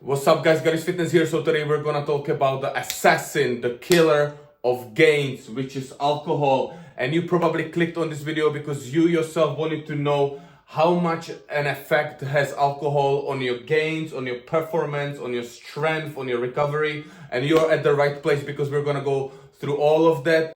What's up guys, Gary's Fitness here. So today we're gonna talk about the assassin, the killer of gains, which is alcohol. And you probably clicked on this video because you yourself wanted to know how much an effect has alcohol on your gains, on your performance, on your strength, on your recovery. And you're at the right place because we're gonna go through all of that.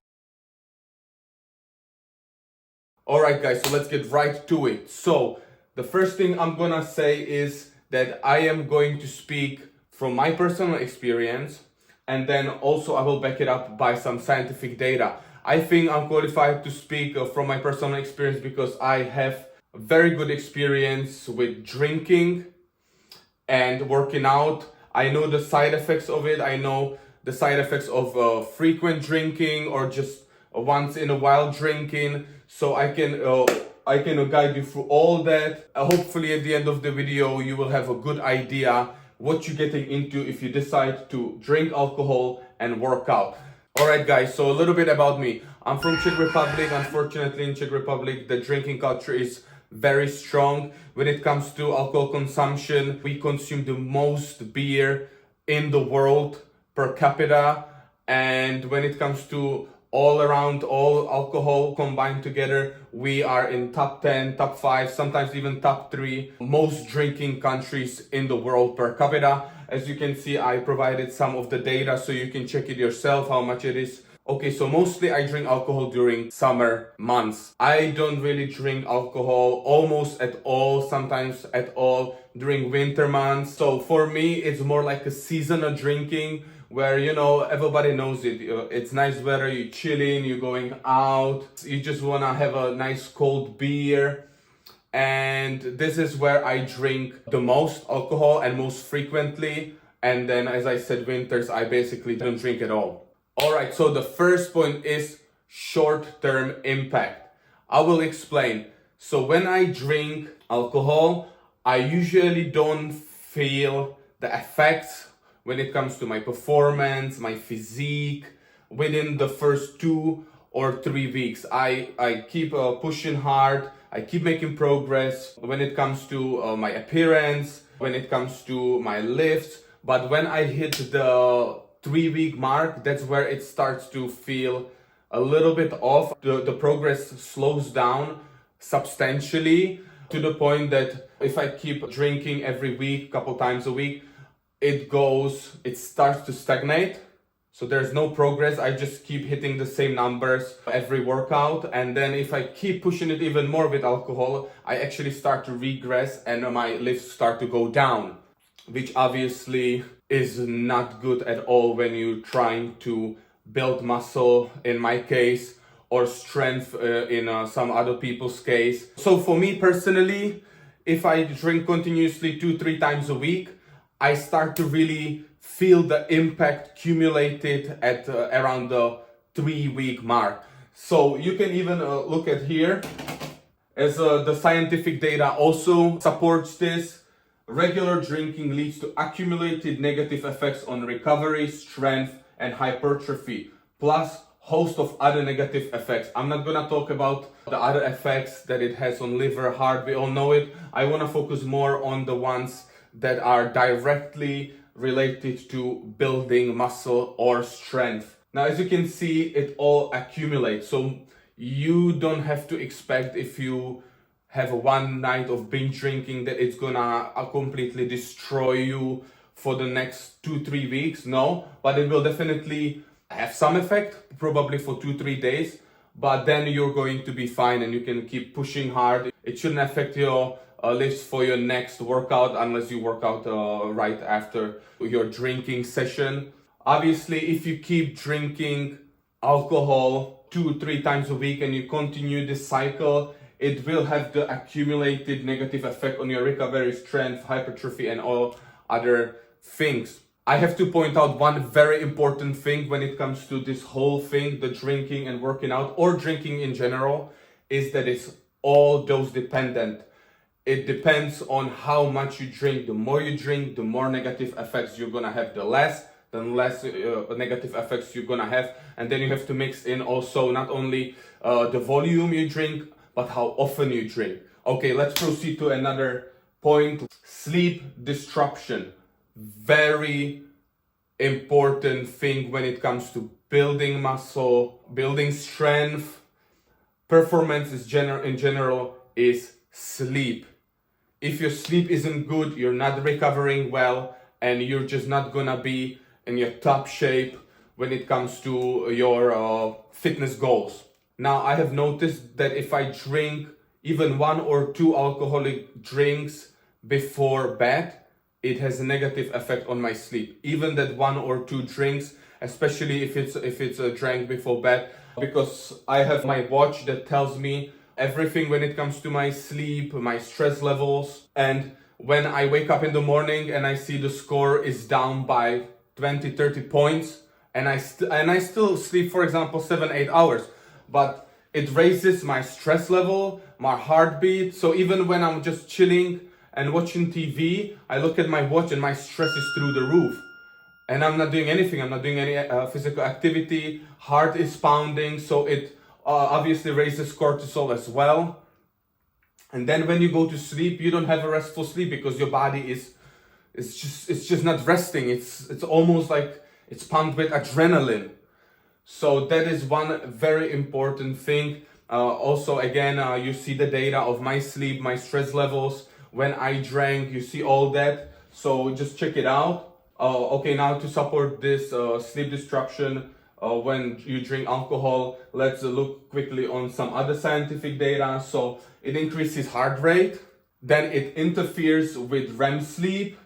Alright guys, so let's get right to it. So the first thing I'm gonna say is that I am going to speak from my personal experience, and then also I will back it up by some scientific data. I think I'm qualified to speak from my personal experience because I have very good experience with drinking and working out. I know the side effects of it. I know the side effects of frequent drinking or just once in a while drinking. So I can guide you through all that. Hopefully at the end of the video, you will have a good idea what you're getting into if you decide to drink alcohol and work out. Alright guys, so a little bit about me. I'm from Czech Republic. Unfortunately in Czech Republic, the drinking culture is very strong. When it comes to alcohol consumption, we consume the most beer in the world per capita. And when it comes to all alcohol combined together, we are in top 10, top 5, sometimes even top 3 most drinking countries in the world per capita. As you can see, I provided some of the data so you can check it yourself how much it is. Okay, so mostly I drink alcohol during summer months. I don't really drink alcohol almost at all, sometimes at all during winter months. So for me, it's more like a seasonal drinking where, you know, everybody knows it. It's nice weather, you're chilling, you're going out, you just want to have a nice cold beer. And this is where I drink the most alcohol and most frequently. And then, as I said, winters, I basically don't drink at all. Alright, so the first point is short-term impact. I will explain. So when I drink alcohol, I usually don't feel the effects when it comes to my performance, my physique, within the first 2 or 3 weeks. I keep pushing hard, I keep making progress when it comes to my appearance, when it comes to my lifts. But when I hit the 3-week mark, that's where it starts to feel a little bit off. The progress slows down substantially to the point that if I keep drinking every week, couple times a week, it starts to stagnate. So there's no progress. I just keep hitting the same numbers every workout. And then if I keep pushing it even more with alcohol, I actually start to regress and my lifts start to go down, which obviously is not good at all when you're trying to build muscle, in my case, or strength in some other people's case. So for me personally, if I drink continuously 2-3 times a week, I start to really feel the impact accumulated at around the 3-week mark. So you can even look at here, as the scientific data also supports this. Regular drinking leads to accumulated negative effects on recovery, strength, and hypertrophy, plus host of other negative effects. I'm not gonna talk about the other effects that it has on liver, heart, we all know it. I wanna focus more on the ones that are directly related to building muscle or strength. Now, as you can see, it all accumulates. So you don't have to expect, if you have one night of binge drinking, that it's gonna completely destroy you for the next 2-3 weeks. No, but it will definitely have some effect, probably for 2-3 days, but then you're going to be fine and you can keep pushing hard. It shouldn't affect your lifts for your next workout unless you work out right after your drinking session. Obviously, if you keep drinking alcohol 2-3 times a week and you continue this cycle, it will have the accumulated negative effect on your recovery, strength, hypertrophy, and all other things. I have to point out one very important thing when it comes to this whole thing, the drinking and working out, or drinking in general, is that it's all dose dependent. It depends on how much you drink. The more you drink, the more negative effects you're gonna have. The less negative effects you're gonna have. And then you have to mix in also not only the volume you drink, but how often you drink. Okay, let's proceed to another point. Sleep disruption. very important thing when it comes to building muscle, building strength, performance in general is sleep. If your sleep isn't good, you're not recovering well, and you're just not gonna be in your top shape when it comes to your fitness goals. Now, I have noticed that if I drink even 1 or 2 alcoholic drinks before bed, it has a negative effect on my sleep. Even that 1 or 2 drinks, especially if it's a drink before bed, because I have my watch that tells me everything when it comes to my sleep, my stress levels, and when I wake up in the morning and I see the score is down by 20-30 points, and I still sleep, for example, 7-8 hours, but it raises my stress level, my heartbeat. So even when I'm just chilling and watching TV, I look at my watch and my stress is through the roof. And I'm not doing anything. I'm not doing any physical activity. Heart is pounding, so it obviously raises cortisol as well. And then when you go to sleep, you don't have a restful sleep because your body it's just not resting. It's almost like it's pumped with adrenaline. So that is one very important thing. Also, again, you see the data of my sleep, my stress levels. When I drank, you see all that. So just check it out. Okay, now to support this sleep disruption when you drink alcohol, let's look quickly on some other scientific data. So it increases heart rate, then it interferes with REM sleep.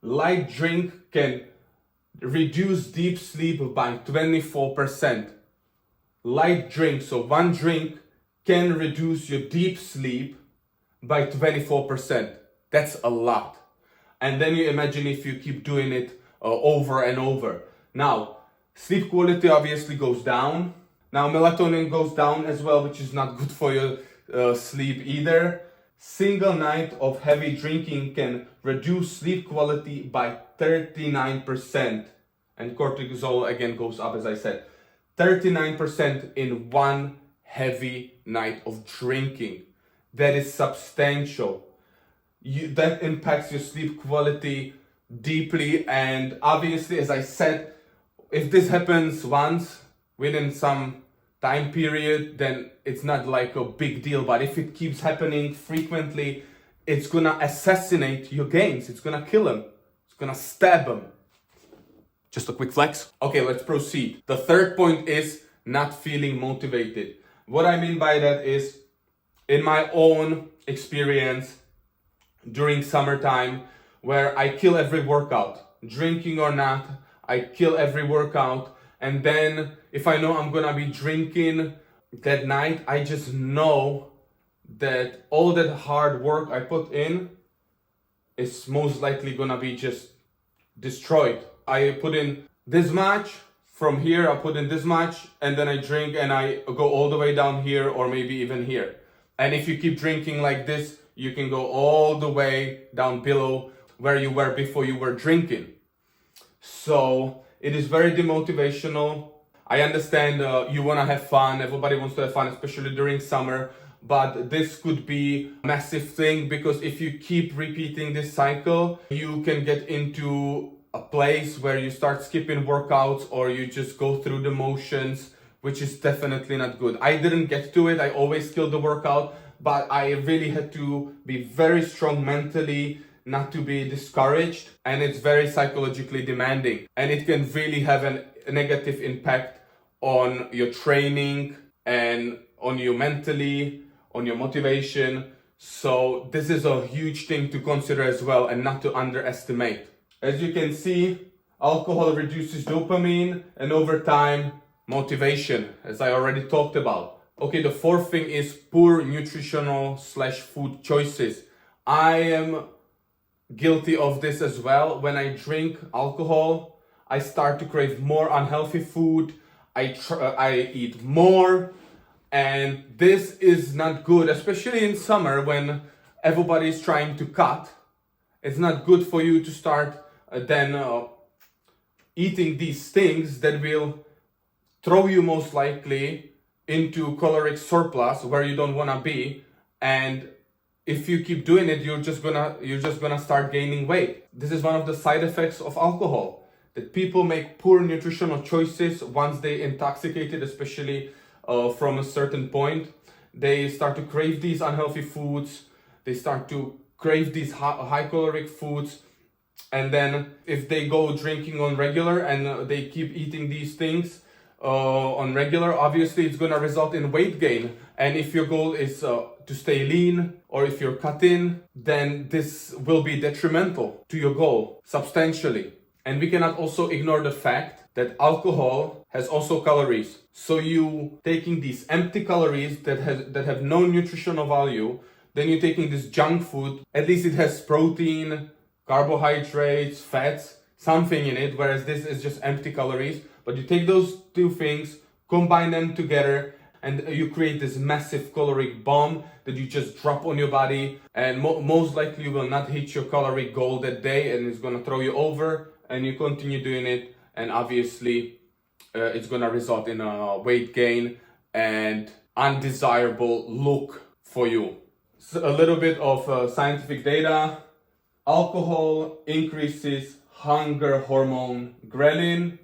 Light drink can reduce deep sleep by 24%. Light drink, so one drink can reduce your deep sleep by 24%. That's a lot. And then you imagine if you keep doing it over and over. Now, sleep quality obviously goes down. Now, melatonin goes down as well, which is not good for your sleep either. Single night of heavy drinking can reduce sleep quality by 39%. And cortisol again goes up, as I said. 39% in one heavy night of drinking. That is substantial. That impacts your sleep quality deeply, and obviously, as I said, if this happens once within some time period, then it's not like a big deal. But if it keeps happening frequently, it's gonna assassinate your gains. It's gonna kill them. It's gonna stab them. Just a quick flex. Okay, let's proceed. The third point is not feeling motivated. What I mean by that is, in my own experience, during summertime, where I kill every workout, drinking or not, I kill every workout. And then if I know I'm gonna be drinking that night, I just know that all that hard work I put in is most likely gonna be just destroyed. I put in this much, from here I put in this much, and then I drink and I go all the way down here or maybe even here. And if you keep drinking like this, you can go all the way down below where you were before you were drinking. So it is very demotivational. I understand you want to have fun. Everybody wants to have fun, especially during summer. But this could be a massive thing, because if you keep repeating this cycle, you can get into a place where you start skipping workouts or you just go through the motions, which is definitely not good. I didn't get to it. I always killed the workout. But I really had to be very strong mentally not to be discouraged, and it's very psychologically demanding, and it can really have a negative impact on your training and on you mentally, on your motivation. So this is a huge thing to consider as well, and not to underestimate. As you can see, alcohol reduces dopamine and over time motivation, as I already talked about. Okay, the fourth thing is poor nutritional / food choices. I am guilty of this as well. When I drink alcohol, I start to crave more unhealthy food. I eat more, and this is not good, especially in summer when everybody is trying to cut. It's not good for you to start eating these things that will throw you most likely into caloric surplus where you don't want to be, and if you keep doing it, you're just gonna start gaining weight. This is one of the side effects of alcohol, that people make poor nutritional choices once they intoxicated, especially from a certain point. They start to crave these unhealthy foods. They start to crave these high caloric foods. And then if they go drinking on regular and they keep eating these things on regular, obviously it's gonna result in weight gain. And if your goal is to stay lean, or if you're cutting, then this will be detrimental to your goal substantially. And we cannot also ignore the fact that alcohol has also calories. So you taking these empty calories that have no nutritional value, then you're taking this junk food, at least it has protein, carbohydrates, fats, something in it, whereas this is just empty calories. But you take those two things, combine them together, and you create this massive caloric bomb that you just drop on your body, and most likely you will not hit your calorie goal that day, and it's gonna throw you over, and you continue doing it, and obviously it's gonna result in a weight gain and undesirable look for you. So a little bit of scientific data. Alcohol increases hunger hormone ghrelin,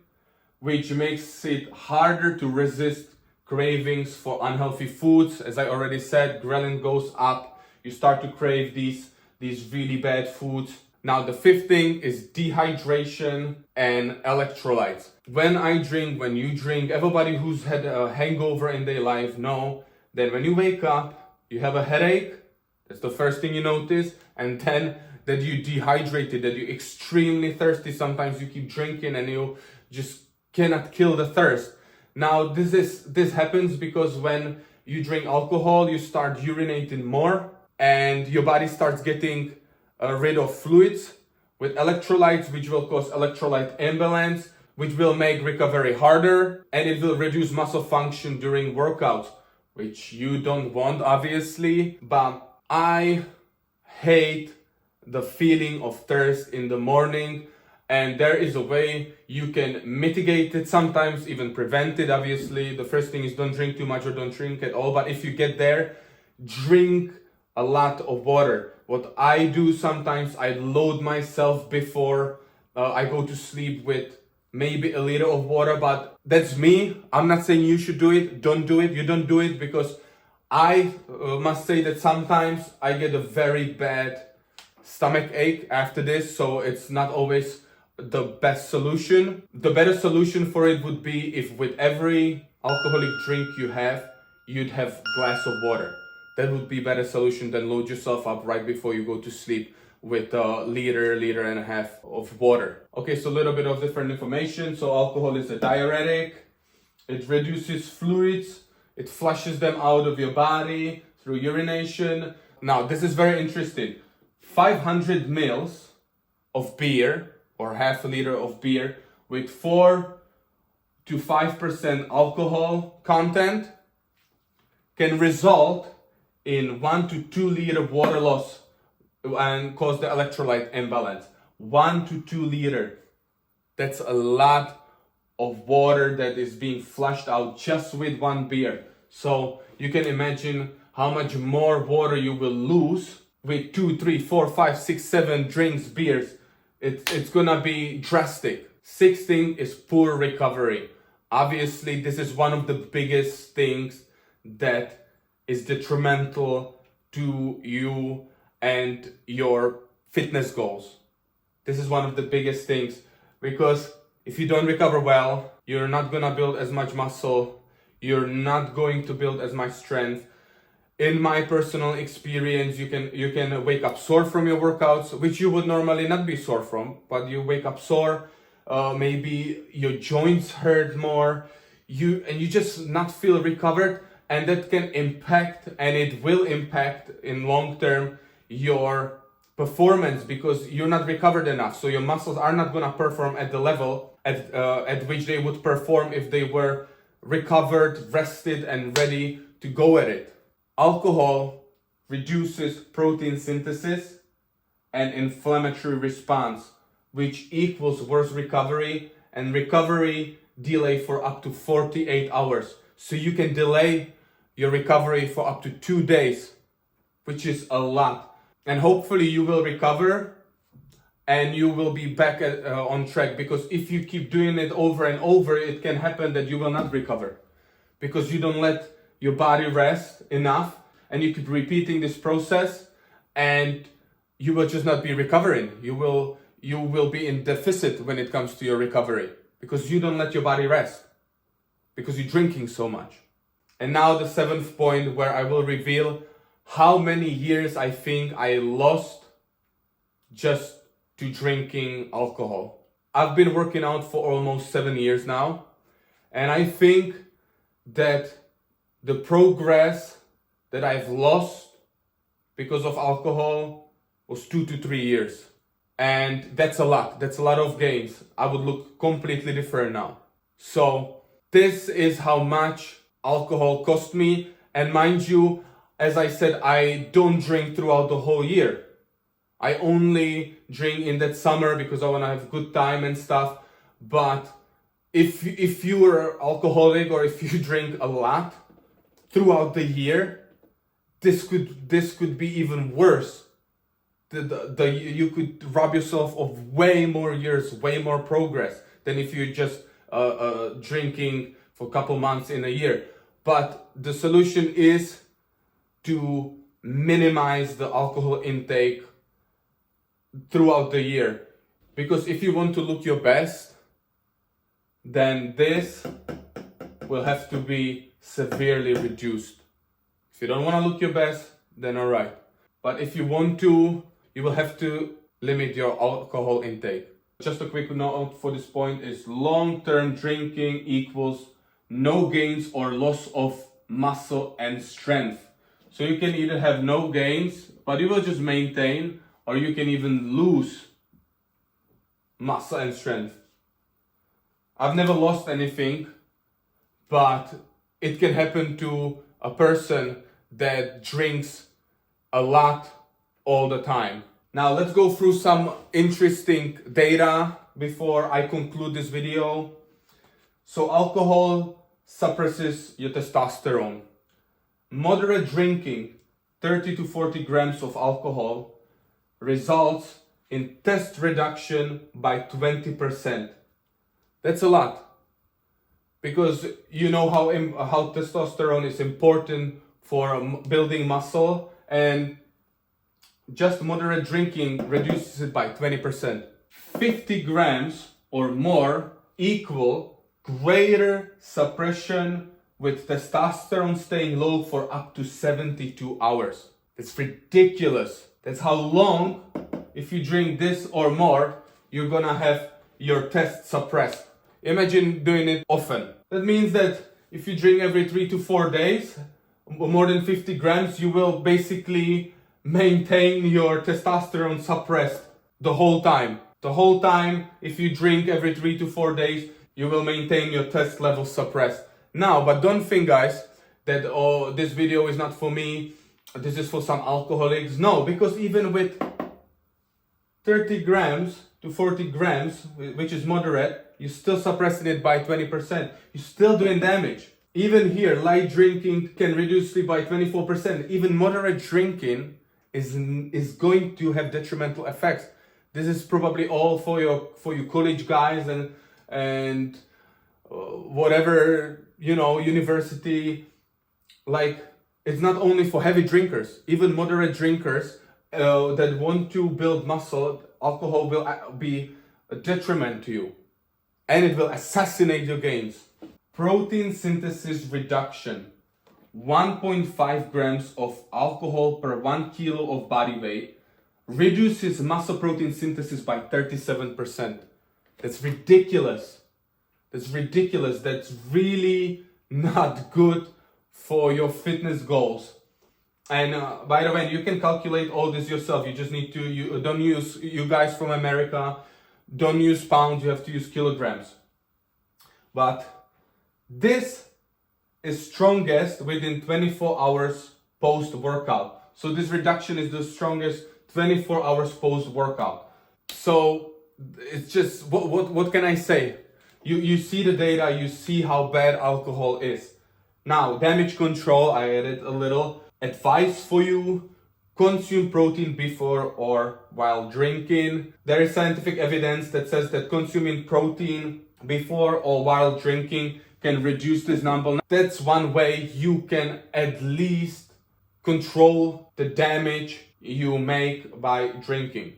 which makes it harder to resist cravings for unhealthy foods. As I already said, ghrelin goes up. You start to crave these really bad foods. Now, the fifth thing is dehydration and electrolytes. When you drink, everybody who's had a hangover in their life know that when you wake up, you have a headache. That's the first thing you notice. And then that you dehydrated, that you're extremely thirsty. Sometimes you keep drinking and you just cannot kill the thirst. Now, this happens because when you drink alcohol, you start urinating more and your body starts getting rid of fluids with electrolytes, which will cause electrolyte imbalance, which will make recovery harder, and it will reduce muscle function during workouts, which you don't want, obviously. But I hate the feeling of thirst in the morning, and there is a way you can mitigate it, sometimes even prevent it. Obviously, the first thing is don't drink too much or don't drink at all. But if you get there, drink a lot of water. What I do sometimes, I load myself before I go to sleep with maybe a liter of water, but that's me. I'm not saying you should do it. Don't do it. You don't do it, because I must say that sometimes I get a very bad stomach ache after this, so it's not always the best solution. The better solution for it would be if with every alcoholic drink you have, you'd have a glass of water. That would be a better solution than load yourself up right before you go to sleep with a liter and a half of water. Okay, so a little bit of different information. So alcohol is a diuretic. It reduces fluids. It flushes them out of your body through urination. Now, this is very interesting. 500 mils of beer, or half a liter of beer, with 4 to 5% alcohol content can result in 1 to 2 liter water loss and cause the electrolyte imbalance. 1 to 2 liter. That's a lot of water that is being flushed out just with one beer. So you can imagine how much more water you will lose with 2, 3, 4, 5, 6, 7 drinks, beers. It's gonna be drastic. Sixth thing is poor recovery. Obviously, this is one of the biggest things that is detrimental to you and your fitness goals. This is one of the biggest things, because if you don't recover well, you're not gonna build as much muscle, you're not going to build as much strength. In my personal experience, you can wake up sore from your workouts, which you would normally not be sore from, but you wake up sore. Maybe your joints hurt more. You just not feel recovered, and that can impact, and it will impact in long term, your performance, because you're not recovered enough. So your muscles are not gonna perform at the level at which they would perform if they were recovered, rested, and ready to go at it. Alcohol reduces protein synthesis and inflammatory response, which equals worse recovery, and recovery delay for up to 48 hours. So you can delay your recovery for up to 2 days which is a lot. And hopefully you will recover and you will be back on track, because if you keep doing it over and over, it can happen that you will not recover because you don't let your body rest enough, and you keep repeating this process, and you will just not be recovering. You will be in deficit when it comes to your recovery because you don't let your body rest because you're drinking so much. And now the 7th point, where I will reveal how many years I think I lost just to drinking alcohol. I've been working out for almost 7 years now, and I think that the progress that I've lost because of alcohol was 2 to 3 years. And that's a lot. That's a lot of gains. I would look completely different now. So this is how much alcohol cost me. And mind you, as I said, I don't drink throughout the whole year. I only drink in that summer because I want to have a good time and stuff. But if you are alcoholic or if you drink a lot throughout the year, this could be even worse. You could rob yourself of way more years, way more progress than if you're just drinking for a couple months in a year. But the solution is to minimize the alcohol intake throughout the year. Because if you want to look your best, then this will have to be severely reduced. If you don't want to look your best, then alright. But if you want to, you will have to limit your alcohol intake. Just a quick note for this point is long-term drinking equals no gains or loss of muscle and strength. So you can either have no gains, but you will just maintain, or you can even lose muscle and strength. I've never lost anything, but it can happen to a person that drinks a lot all the time. Now let's go through some interesting data before I conclude this video. So alcohol suppresses your testosterone. Moderate drinking, 30 to 40 grams of alcohol, results in test reduction by 20%. That's a lot, because you know how testosterone is important for building muscle, and just moderate drinking reduces it by 20%. 50 grams or more equal greater suppression with testosterone staying low for up to 72 hours. That's ridiculous. That's how long, if you drink this or more, you're gonna have your test suppressed. Imagine doing it often. That means that if you drink every 3 to 4 days, more than 50 grams, you will basically maintain your testosterone suppressed the whole time. The whole time, if you drink every 3 to 4 days, you will maintain your test level suppressed. Now, but don't think, guys, that this video is not for me, this is for some alcoholics. No, because even with 30 grams to 40 grams, which is moderate, you're still suppressing it by 20%. You're still doing damage. Even here, light drinking can reduce sleep by 24%. Even moderate drinking is going to have detrimental effects. This is probably all for you college guys and whatever, university. Like, it's not only for heavy drinkers. Even moderate drinkers that want to build muscle, alcohol will be a detriment to you, and it will assassinate your gains. Protein synthesis reduction. 1.5 grams of alcohol per 1 kilo of body weight reduces muscle protein synthesis by 37%. That's ridiculous. That's ridiculous. That's really not good for your fitness goals. And by the way, you can calculate all this yourself. You just need to, you guys from America, don't use pounds, you have to use kilograms. But this is strongest within 24 hours post-workout. So this reduction is the strongest 24 hours post-workout. So it's just, what can I say? You see the data, you see how bad alcohol is. Now, damage control, I added a little advice for you consume protein before or while drinking. There is scientific evidence that says that consuming protein before or while drinking can reduce this number. That's one way you can at least control the damage you make by drinking.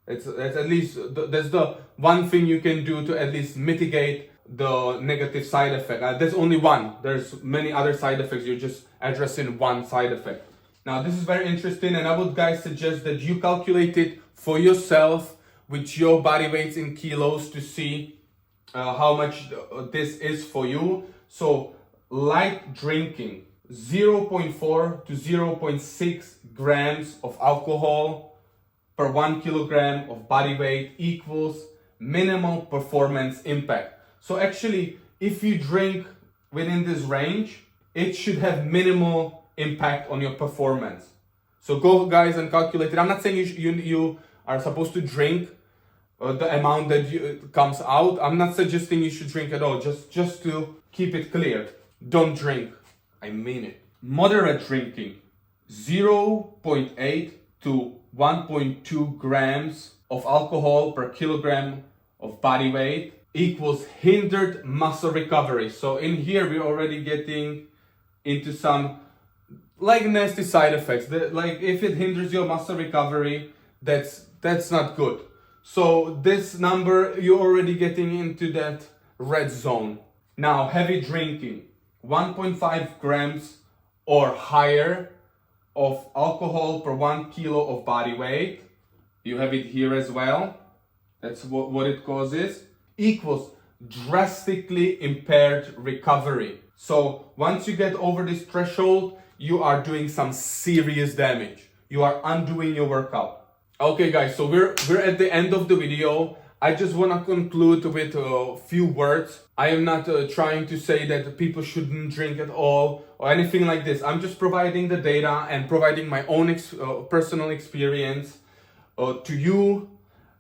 That's at least that's the one thing you can do to at least mitigate the negative side effect. There's only one. There's many other side effects. You're just addressing one side effect. Now this is very interesting, and I would guys suggest that you calculate it for yourself with your body weights in kilos to see how much this is for you. So light drinking, 0.4 to 0.6 grams of alcohol per 1 kilogram of body weight equals minimal performance impact. So actually, if you drink within this range, it should have minimal impact on your performance. So go guys and calculate it. I'm not saying you are supposed to drink the amount that comes out. I'm not suggesting you should drink at all, just to keep it clear. Don't drink. I mean it. Moderate drinking, 0.8 to 1.2 grams of alcohol per kilogram of body weight equals hindered muscle recovery. So in here we're already getting into some like nasty side effects. Like if it hinders your muscle recovery, that's not good. So this number, you're already getting into that red zone. Now heavy drinking, 1.5 grams or higher of alcohol per 1 kilo of body weight. You have it here as well. That's what it causes. Equals drastically impaired recovery. So once you get over this threshold, you are doing some serious damage. You are undoing your workout. Okay guys, so we're at the end of the video. I just want to conclude with a few words. I am not trying to say that people shouldn't drink at all or anything like this. I'm just providing the data and providing my own personal experience to you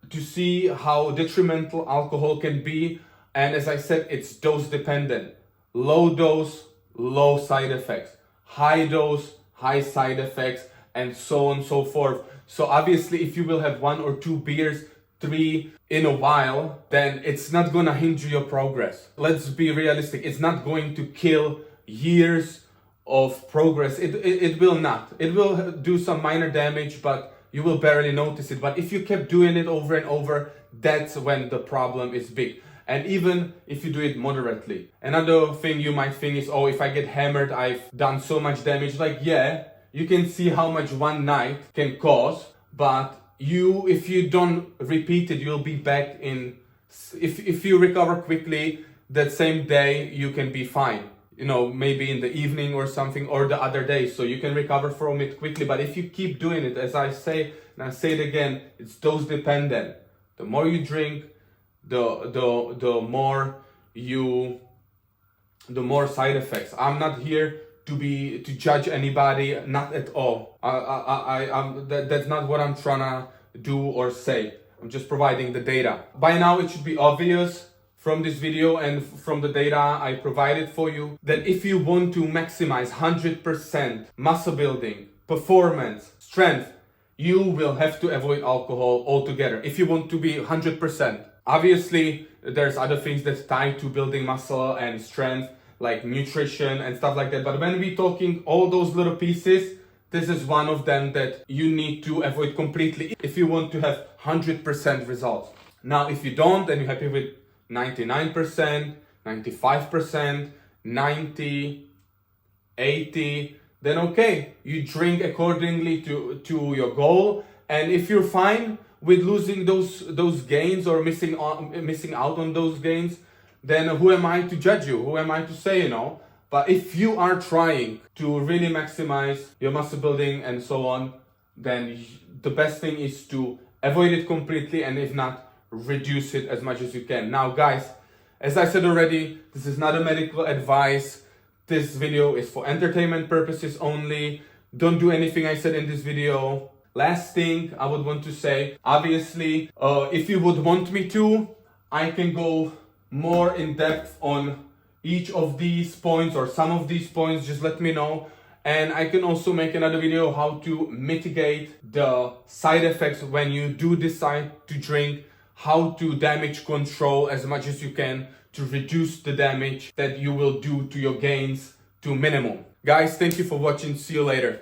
to see how detrimental alcohol can be. And as I said, it's dose dependent. Low dose, low side effects. High dose, high side effects, and so on and so forth. So obviously if you will have 1 or 2 beers, 3 in a while, then it's not gonna hinder your progress. Let's be realistic. It's not going to kill years of progress. It will not. It will do some minor damage, but you will barely notice it. But if you kept doing it over and over, that's when the problem is big. And even if you do it moderately. Another thing you might think is, oh, if I get hammered, I've done so much damage. Like, yeah, you can see how much one night can cause, but if you don't repeat it, you'll be back in, if you recover quickly, that same day, you can be fine. You know, maybe in the evening or something, or the other day, so you can recover from it quickly. But if you keep doing it, as I say, and I say it again, it's dose dependent. The more you drink, the more side effects. I'm not here to judge anybody, not at all. That's not what I'm trying to do or say. I'm just providing the data. By now it should be obvious from this video and from the data I provided for you that if you want to maximize 100% muscle building, performance, strength, you will have to avoid alcohol altogether if you want to be 100%. Obviously, there's other things that tie to building muscle and strength, like nutrition and stuff like that. But when we're talking all those little pieces, this is one of them that you need to avoid completely if you want to have 100% results. Now, if you don't, and you're happy with 99%, 95%, 90, 80, then okay, you drink accordingly to your goal. And if you're fine with losing those gains or missing out on those gains, then who am I to judge you? Who am I to say, you know? But if you are trying to really maximize your muscle building and so on, then the best thing is to avoid it completely, and if not, reduce it as much as you can. Now guys, as I said already, this is not a medical advice. This video is for entertainment purposes only. Don't do anything I said in this video. Last thing I would want to say, obviously, if you would want me to, I can go more in depth on each of these points or some of these points. Just let me know And I can also make another video how to mitigate the side effects when you do decide to drink, how to damage control as much as you can to reduce the damage that you will do to your gains to minimum. Guys, thank you for watching. See you later.